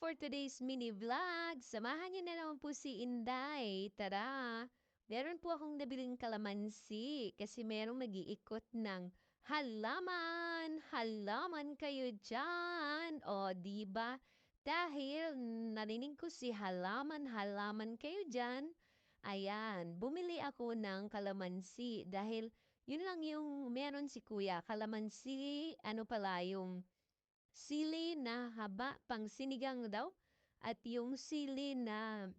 for today's mini vlog. Samahan niyo na naman po si Inday. Tara! Meron po akong nabiling kalamansi kasi merong nag-iikot ng halaman. Halaman kayo dyan. O, di ba? Dahil narinig ko si halaman kayo dyan. Ayan, bumili ako ng kalamansi dahil yun lang yung meron si kuya. Kalamansi, ano pala yung sili na haba, pang sinigang daw. At yung sili na,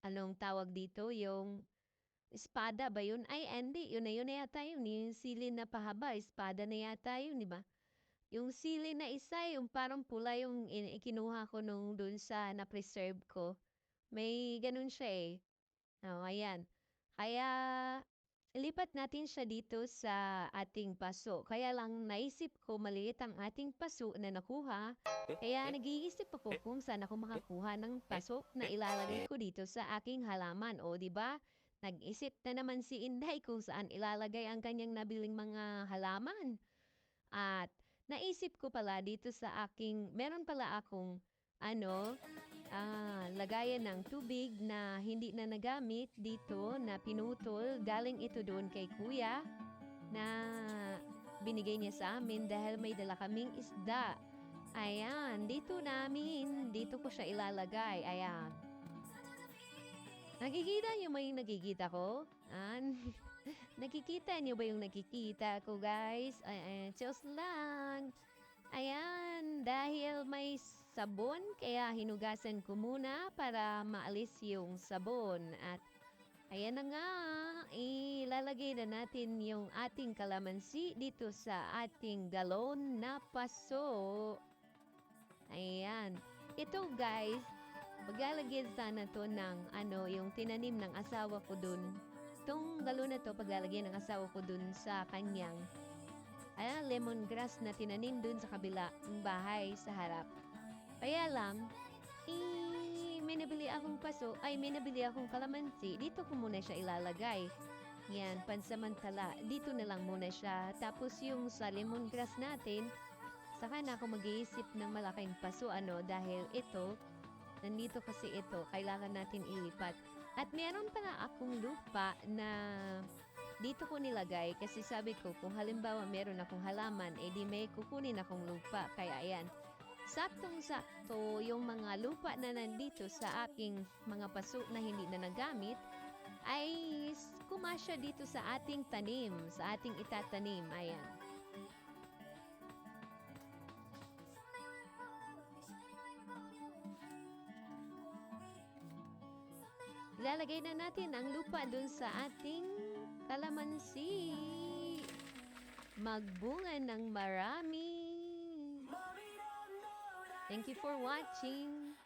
anong tawag dito, yung espada ba yun? Ay, hindi. Yun na yata yun. Yung sili na pahaba, espada na yata yun, di ba? Yung sili na isa, yung parang pula yung ikinuha ko nung dun sa na-preserve ko. May ganun siya eh. Oh, ayan. Kaya ilipat natin siya dito sa ating paso. Kaya lang naisip ko maliit ang ating paso na nakuha. Kaya nag-iisip ako kung saan ako makakuha ng paso na ilalagay ko dito sa aking halaman. O, di ba? Nag-isip na naman si Inday kung saan ilalagay ang kanyang nabiling mga halaman. At naisip ko pala dito sa aking, meron pala akong ano, lagayan ng tubig na hindi na nagamit dito na pinutol. Galing ito doon kay kuya na binigay niya sa amin dahil may dala kaming isda. Ayan, dito ko siya ilalagay. Ayan. Nakikita niyo ba yung nakikita ko? Nakikita niyo ba yung nakikita ko, guys? Just lang. Ayan, dahil may sabon, kaya hinugasan ko muna para maalis yung sabon. At ayan na nga, ilalagay na natin yung ating kalamansi dito sa ating galon na paso. Ayan. Ito guys, paglalagyan sana to ng yung tinanim ng asawa ko dun. Itong galon na to, paglalagyan ng asawa ko dun sa kanyang lemongrass na tinanim dun sa kabila ng bahay sa harap. Kaya lang, may nabili akong paso, may nabili akong kalamansi. Dito ko muna siya ilalagay. Yan, pansamantala. Dito na lang muna siya. Tapos yung sa lemongrass natin, saka na ako mag-iisip ng malaking paso, dahil ito, nandito kasi ito, kailangan natin ilipat. At meron pala akong lupa na dito ko nilagay kasi sabi ko kung halimbawa meron akong halaman, di may kukunin akong lupa. Kaya ayan, saktong-sakto yung mga lupa na nandito sa aking mga paso na hindi na nagamit ay kumasya dito sa ating tanim, sa ating itatanim. Ayan. Ilalagay na natin ang lupa dun sa ating kalamansi. Magbunga ng marami. Thank you for watching.